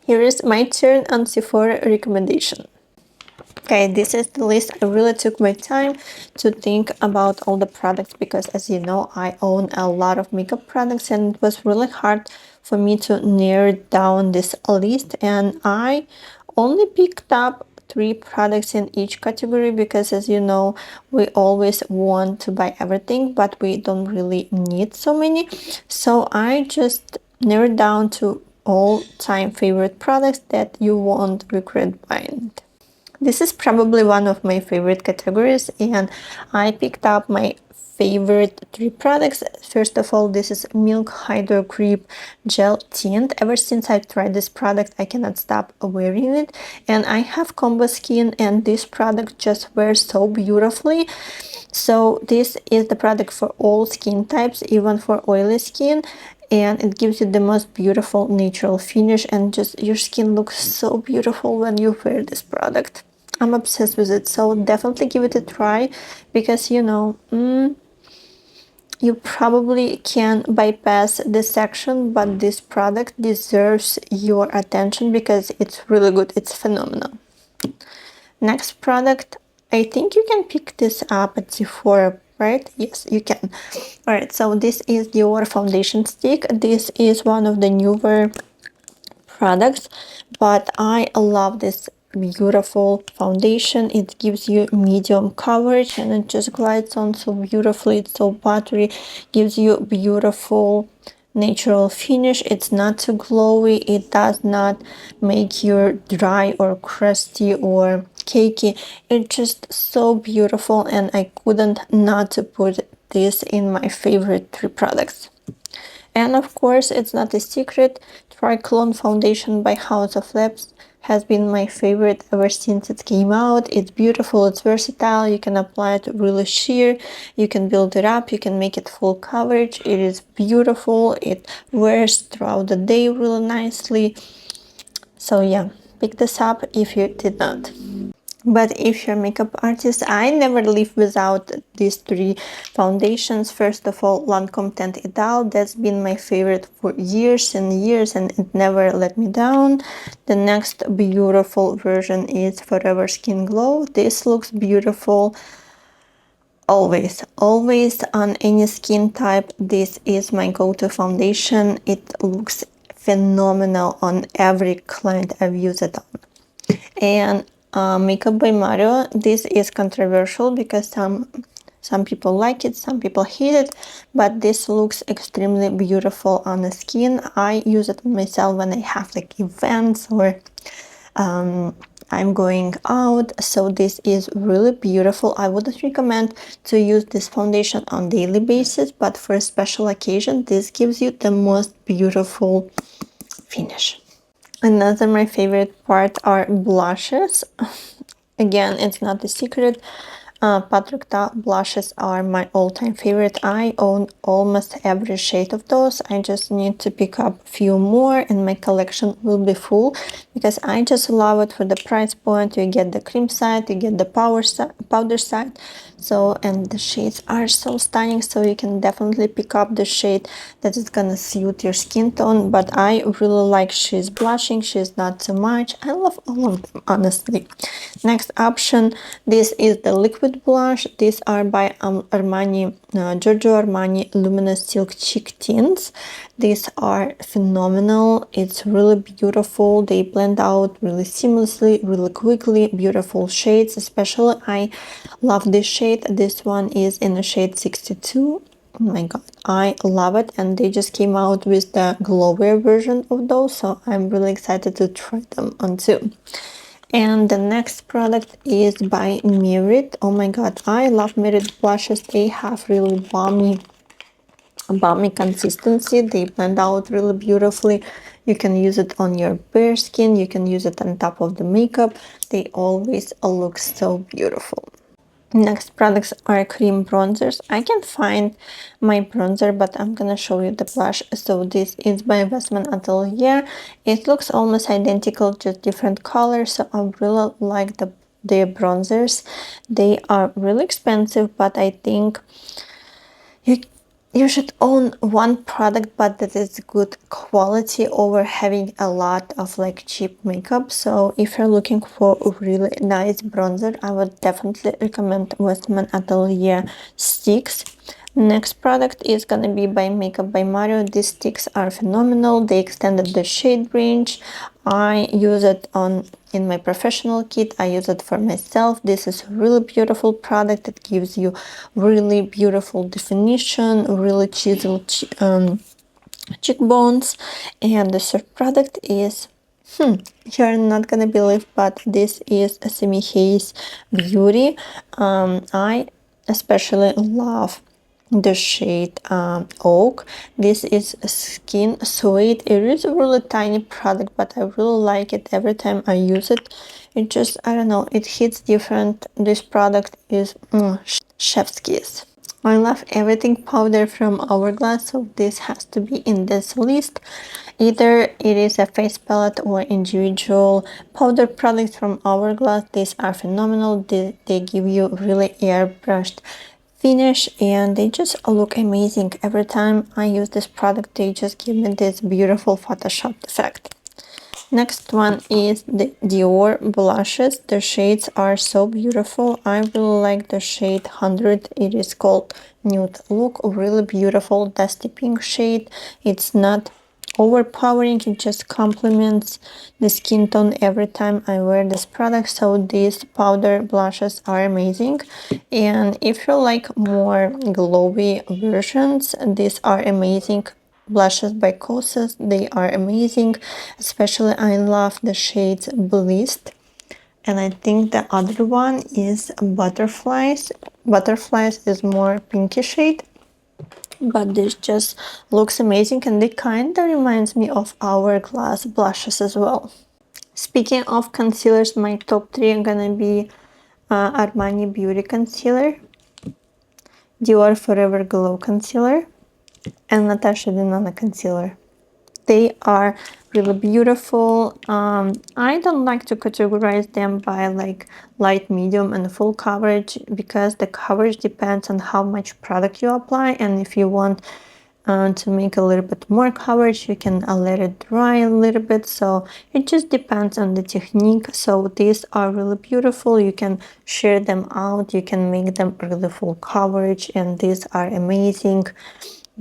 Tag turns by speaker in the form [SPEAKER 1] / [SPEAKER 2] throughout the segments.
[SPEAKER 1] Here is my turn on Sephora recommendation. Okay, this is the list. I really took my time to think about all the products because, as you know, I own a lot of makeup products and it was really hard for me to narrow down this list, and I only picked up 3 products in each category because, as you know, we always want to buy everything, but we don't really need so many. So I just narrowed down to all-time favorite products that you won't regret buying. This is probably one of my favorite categories, and I picked up my favorite 3 products. First of all, this is Milk Hydro Cream Gel Tint. Ever since I tried this product, I cannot stop wearing it, and I have combo skin, and this product just wears so beautifully. So this is the product for all skin types, even for oily skin, and it gives you the most beautiful natural finish, and just your skin looks so beautiful when you wear this product. I'm obsessed with it, so definitely give it a try because you know you probably can bypass this section, but this product deserves your attention because it's really good. It's phenomenal. Next product, I think you can pick this up at Sephora, right? Yes, you can. All right, so this is your foundation stick. This is one of the newer products, but I love this beautiful foundation. It gives you medium coverage and it just glides on so beautifully. It's so buttery, gives you beautiful natural finish. It's not too glowy, it does not make you dry or crusty or cakey. It's just so beautiful, and I couldn't not to put this in my favorite 3 products. And of course, it's not a secret, Triclone Foundation by House of Labs has been my favorite ever since it came out. It's beautiful, it's versatile, you can apply it really sheer, you can build it up, you can make it full coverage. It is beautiful, it wears throughout the day really nicely. So yeah, pick this up if you did not. But if you're a makeup artist, I never leave without these 3 foundations. First of all, Lancome Teint Idéal. That's been my favorite for years and years, and it never let me down. The next beautiful version is Forever Skin Glow. This looks beautiful always on any skin type. This is my go-to foundation. It looks phenomenal on every client I've used it on. And Makeup by Mario, this is controversial because some people like it, some people hate it, but this looks extremely beautiful on the skin. I use it on myself when I have like events or I'm going out, so this is really beautiful. I wouldn't recommend to use this foundation on daily basis, but for a special occasion, this gives you the most beautiful finish. Another my favorite part are blushes. Again, it's not a secret. Patrick Ta blushes are my all-time favorite. I own almost every shade of those. I just need to pick up a few more and my collection will be full because I just love it for the price point. You get the cream side, you get the powder side. So, and the shades are so stunning, so you can definitely pick up the shade that is gonna suit your skin tone. But I really like She's Blushing, She's Not Too Much. I love all of them, honestly. Next option, this is the liquid blush. These are by Armani, Giorgio Armani Luminous Silk Cheek Tints. These are phenomenal. It's really beautiful. They blend out really seamlessly, really quickly. Beautiful shades, especially I love this shade. This one is in the shade 62. Oh my god, I love it, and they just came out with the glowier version of those, so I'm really excited to try them on too. And the next product is by Merit. Oh my god, I love Merit blushes. They have really balmy consistency. They blend out really beautifully. You can use it on your bare skin, you can use it on top of the makeup. They always look so beautiful. Next products are cream bronzers. I can find my bronzer, but I'm gonna show you the blush. So this is by Investment Atelier. It looks almost identical, just different colors. So I really like their bronzers. They are really expensive, but I think you should own one product but that is good quality over having a lot of like cheap makeup. So if you're looking for a really nice bronzer, I would definitely recommend Westman Atelier sticks. Next product is gonna be by Makeup by Mario. These sticks are phenomenal. They extended the shade range. I use it in my professional kit. I use it for myself. This is a really beautiful product. It gives you really beautiful definition, really chiseled cheekbones. And the third product is you're not gonna believe, but this is a Semi Haze Beauty. I especially love the shade Oak. This is Skin Sweet. It is a really tiny product, but I really like it every time I use it. It just, I don't know, it hits different. This product is chef's kiss. I love everything powder from Hourglass, so this has to be in this list. Either it is a face palette or individual powder products from Hourglass. These are phenomenal. They give you really airbrushed finish and they just look amazing. Every time I use this product, they just give me this beautiful Photoshop effect. Next one is the Dior blushes. The shades are so beautiful. I really like the shade 100. It is called Nude Look. Really beautiful dusty pink shade. It's not overpowering. It just complements the skin tone every time I wear this product. So these powder blushes are amazing. And if you like more glowy versions, these are amazing. Blushes by Kosas, they are amazing. Especially I love the shades Blissed. And I think the other one is Butterflies. Butterflies is more pinky shade, but this just looks amazing and it kind of reminds me of Hourglass blushes as well. Speaking of concealers, my top 3 are gonna be Armani Beauty Concealer, Dior Forever Glow Concealer, and Natasha Denona Concealer. They are really beautiful. I don't like to categorize them by like light, medium, and full coverage because the coverage depends on how much product you apply, and if you want to make a little bit more coverage, you can let it dry a little bit. So it just depends on the technique. So these are really beautiful. You can share them out, you can make them really full coverage, and these are amazing.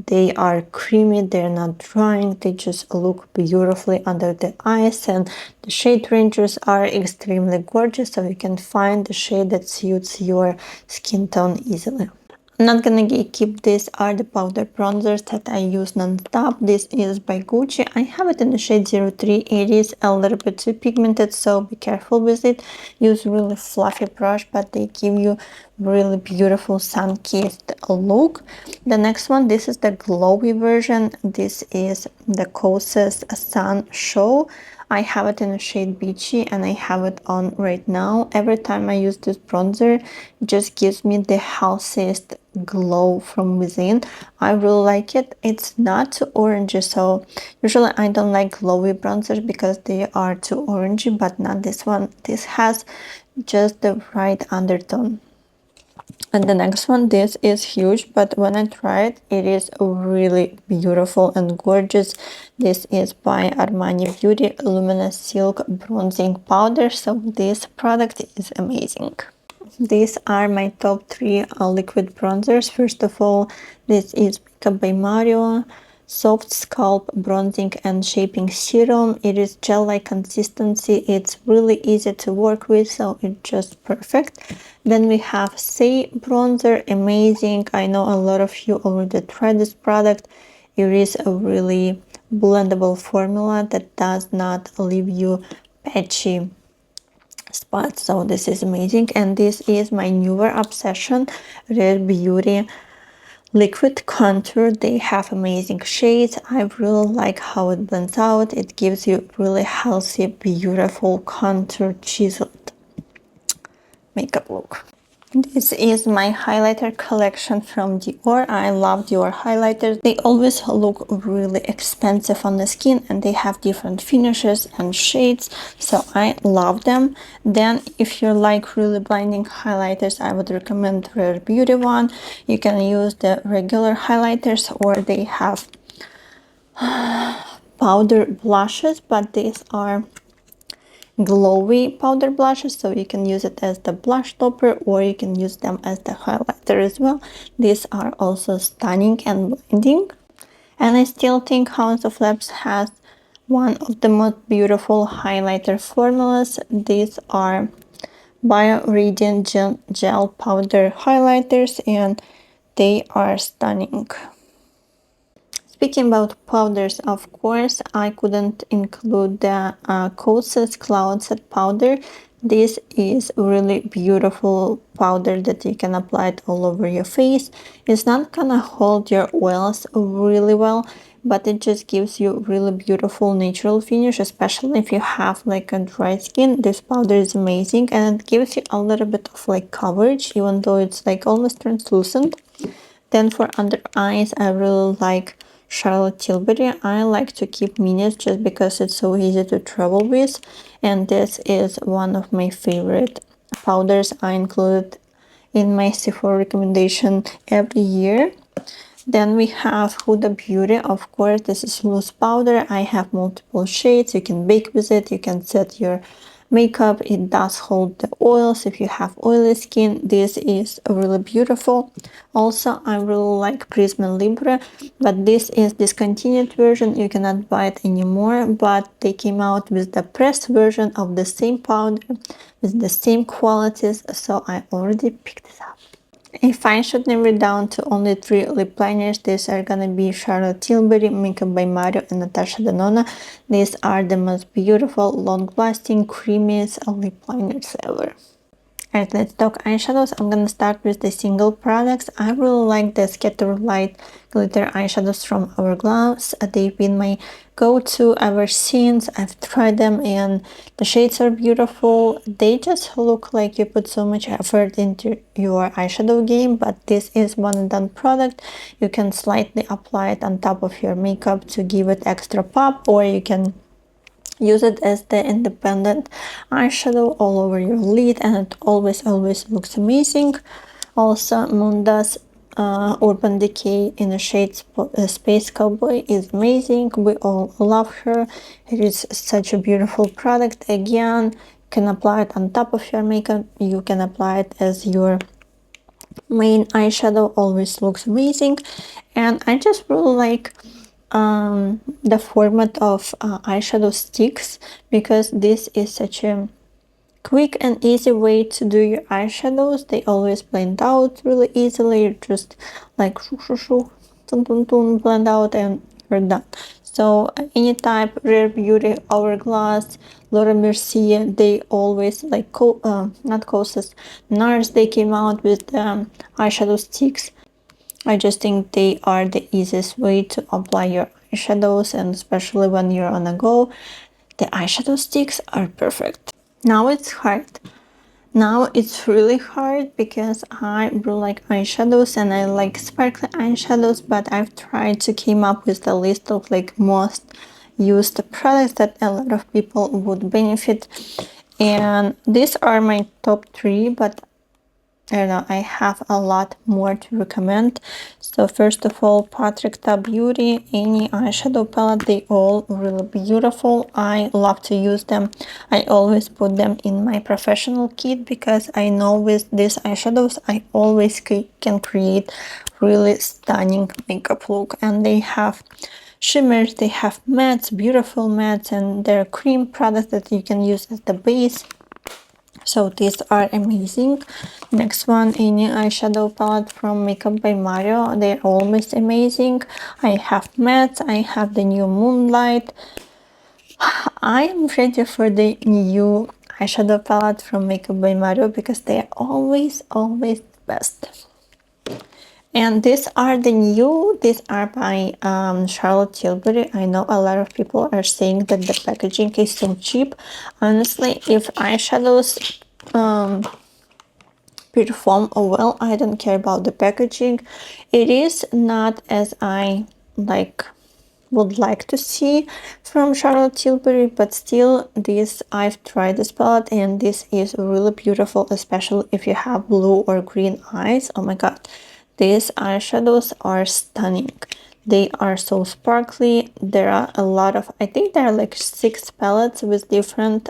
[SPEAKER 1] They are creamy, they're not drying, they just look beautifully under the eyes, and the shade ranges are extremely gorgeous, so you can find the shade that suits your skin tone easily. I'm not gonna keep these are the powder bronzers that I use non-stop. This is by Gucci. I have it in the shade 03. It is a little bit too pigmented, so be careful with it. Use really fluffy brush, but they give you really beautiful sun-kissed look. The next one, this is the glowy version. This is the Kosas Sun Show. I have it in the shade Beachy and I have it on right now. Every time I use this bronzer, it just gives me the healthiest glow from within. I really like it. It's not too orangey, so usually I don't like glowy bronzers because they are too orangey, but not this one. This has just the right undertone. And the next one, this is huge, but when I try it, it is really beautiful and gorgeous. This is by Armani Beauty Luminous Silk Bronzing Powder. So this product is amazing. These are my top 3 liquid bronzers. First of all, this is Makeup by Mario Soft Scalp Bronzing and Shaping Serum. It is gel-like consistency. It's really easy to work with, so it's just perfect. Then we have Say Bronzer. Amazing. I know a lot of you already tried this product. It is a really blendable formula that does not leave you patchy spots, so this is amazing. And this is my newer obsession, Rare Beauty Liquid Contour. They have amazing shades. I really like how it blends out. It gives you really healthy, beautiful contour chiseled makeup look. This is my highlighter collection from Dior. I love Dior highlighters. They always look really expensive on the skin and they have different finishes and shades, so I love them. Then if you like really blinding highlighters, I would recommend Rare Beauty one. You can use the regular highlighters, or they have powder blushes, but these are glowy powder blushes, so you can use it as the blush topper or you can use them as the highlighter as well. These are also stunning and blinding, and I still think House of Labs has one of the most beautiful highlighter formulas. These are Bio Radiant gel powder highlighters and they are stunning. Speaking about powders, of course, I couldn't include the Kosas Cloud Set powder. This is really beautiful powder that you can apply it all over your face. It's not gonna hold your oils really well, but it just gives you really beautiful natural finish, especially if you have like a dry skin. This powder is amazing and it gives you a little bit of like coverage, even though it's like almost translucent. Then for under eyes, I really like Charlotte Tilbury. I like to keep minis just because it's so easy to travel with. And this is one of my favorite powders. I include in my Sephora recommendation every year. Then we have Huda Beauty. Of course, this is loose powder. I have multiple shades. You can bake with it. You can set your makeup. It does hold the oils if you have oily skin. This is really beautiful. Also, I really like Prisma Libre, but this is discontinued version. You cannot buy it anymore, but they came out with the pressed version of the same powder with the same qualities, so I already picked it up. If I should narrow it down to only 3 lip liners, these are gonna be Charlotte Tilbury, Makeup by Mario, and Natasha Denona. These are the most beautiful, long-lasting, creamiest lip liners ever. Alright, let's talk eyeshadows. I'm gonna start with the single products. I really like the Scatter Light glitter eyeshadows from Hourglass. They've been my go-to ever since. I've tried them and the shades are beautiful. They just look like you put so much effort into your eyeshadow game, but this is one and done product. You can slightly apply it on top of your makeup to give it extra pop, or you can use it as the independent eyeshadow all over your lid, and it always looks amazing. Also, Munda's Urban Decay in the shade Space Cowboy is amazing. We all love her. It is such a beautiful product. Again, you can apply it on top of your makeup. You can apply it as your main eyeshadow. Always looks amazing. And I just really like the format of eyeshadow sticks, because this is such a quick and easy way to do your eyeshadows. They always blend out really easily. You just like shoo shoo shoo, dun, dun, dun, blend out and you're done. So any type, Rare Beauty, Hourglass, Laura Mercier, they always like not Kosas, NARS, they came out with eyeshadow sticks. I just think they are the easiest way to apply your eyeshadows, and especially when you're on a go, the eyeshadow sticks are perfect. Now it's hard. Now it's really hard because I really like eyeshadows and I like sparkly eyeshadows, but I've tried to come up with a list of like most used products that a lot of people would benefit, and these are my top 3, but I don't know, I have a lot more to recommend. So first of all, Patrick Ta Beauty, any eyeshadow palette, they all really beautiful. I love to use them. I always put them in my professional kit because I know with these eyeshadows I always can create really stunning makeup look. And they have shimmers, they have mattes, beautiful mattes, and they're cream products that you can use as the base. So these are amazing. Next one, any eyeshadow palette from Makeup by Mario. They're always amazing. I have mattes. I have the new Moonlight. I am ready for the new eyeshadow palette from Makeup by Mario because they are always the best. And these are the new, these are by Charlotte Tilbury. I know a lot of people are saying that the packaging is so cheap. Honestly, if eyeshadows perform well. I don't care about the packaging. It is not as I would like to see from Charlotte Tilbury, but still this, I've tried this palette and this is really beautiful, especially if you have blue or green eyes. Oh my god, these eyeshadows are stunning. They are so sparkly. There are a lot of, I think there are like 6 palettes with different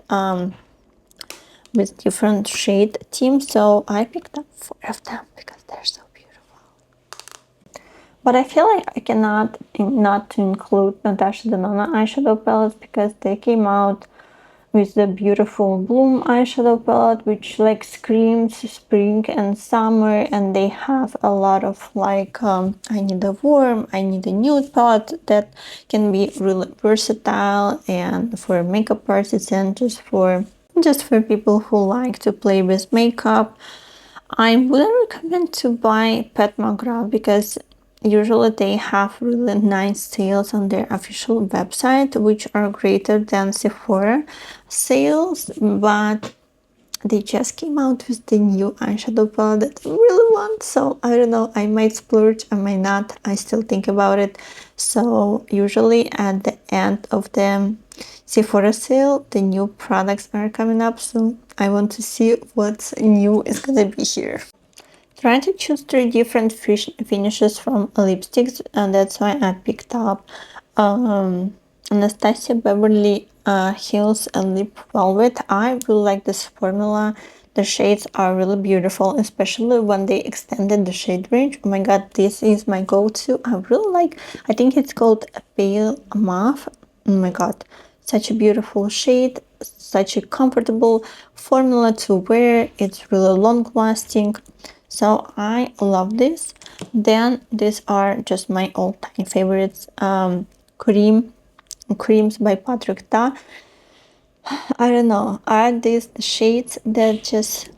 [SPEAKER 1] shade themes, so I picked up 4 of them because they're so beautiful. But I feel like I cannot not to include Natasha Denona eyeshadow palettes because they came out with the beautiful Bloom eyeshadow palette, which like screams spring and summer, and they have a lot of like I need a warm, I need a nude palette that can be really versatile and for makeup artists and just for people who like to play with makeup. I wouldn't recommend to buy Pat McGrath because usually they have really nice sales on their official website, which are greater than Sephora sales, but they just came out with the new eyeshadow palette that I really want, so I don't know, I might splurge, I might not, I still think about it. So usually at the end of the Sephora sale, the new products are coming up, so I want to see what's new is gonna be here. Trying to choose 3 different finishes from lipsticks, and that's why I picked up Anastasia Beverly Hills Lip Velvet. I really like this formula. The shades are really beautiful, especially when they extended the shade range. Oh my god, this is my go-to. I really like, I think it's called Pale Mauve. Oh my god, such a beautiful shade, such a comfortable formula to wear. It's really long lasting. So I love this. Then these are just my all-time favorites. Creams by Patrick Ta. I don't know, are these the shades that just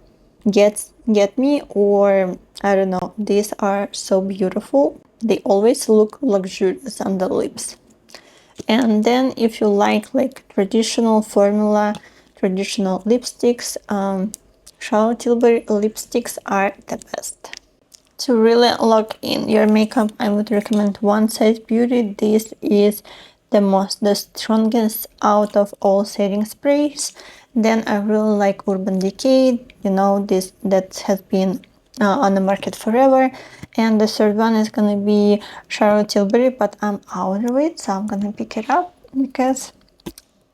[SPEAKER 1] get me, or I don't know, these are so beautiful. They always look luxurious on the lips. And then if you like traditional formula, traditional lipsticks, Charlotte Tilbury lipsticks are the best. To really lock in your makeup, I would recommend One Size Beauty. This is the strongest out of all setting sprays. Then I really like Urban Decay, you know, this that has been on the market forever. And the third one is gonna be Charlotte Tilbury, but I'm out of it, so I'm gonna pick it up because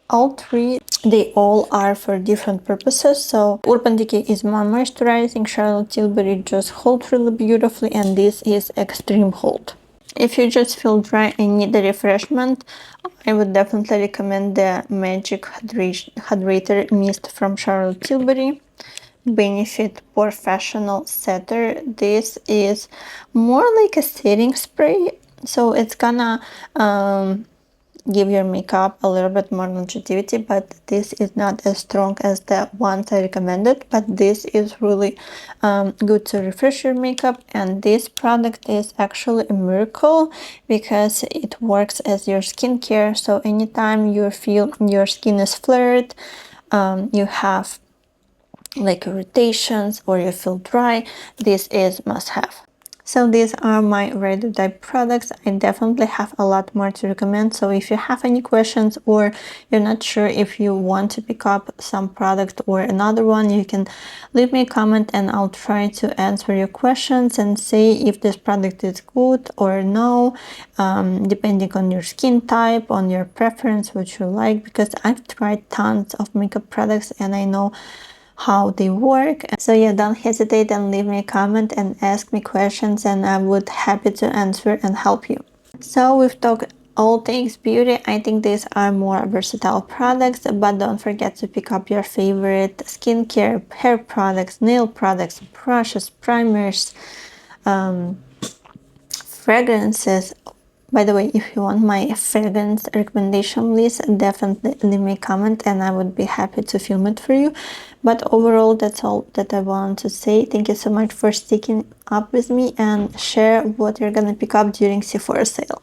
[SPEAKER 1] all 3, they all are for different purposes. So Urban Decay is more moisturizing, Charlotte Tilbury just holds really beautifully, and this is Extreme Hold. If you just feel dry and need a refreshment, I would definitely recommend the Magic Hydrator Mist from Charlotte Tilbury. Benefit Professional Setter. This is more like a setting spray, so it's gonna give your makeup a little bit more longevity, but this is not as strong as the ones I recommended. But this is really good to refresh your makeup, and this product is actually a miracle because it works as your skincare. So anytime you feel your skin is flared, you have like irritations, or you feel dry, this is must have. So these are my ready dye products. I definitely have a lot more to recommend. So if you have any questions, or you're not sure if you want to pick up some product or another one, you can leave me a comment and I'll try to answer your questions and say if this product is good or no, depending on your skin type, on your preference, what you like, because I've tried tons of makeup products and I know how they work. So yeah, don't hesitate and leave me a comment and ask me questions, and I would happy to answer and help you. So we've talked all things beauty. I think these are more versatile products, but don't forget to pick up your favorite skincare, hair products, nail products, brushes, primers, fragrances. By the way, if you want my fragrance recommendation list, definitely leave me a comment and I would be happy to film it for you. But overall, that's all that I want to say. Thank you so much for sticking up with me and share what you're gonna pick up during Sephora sale.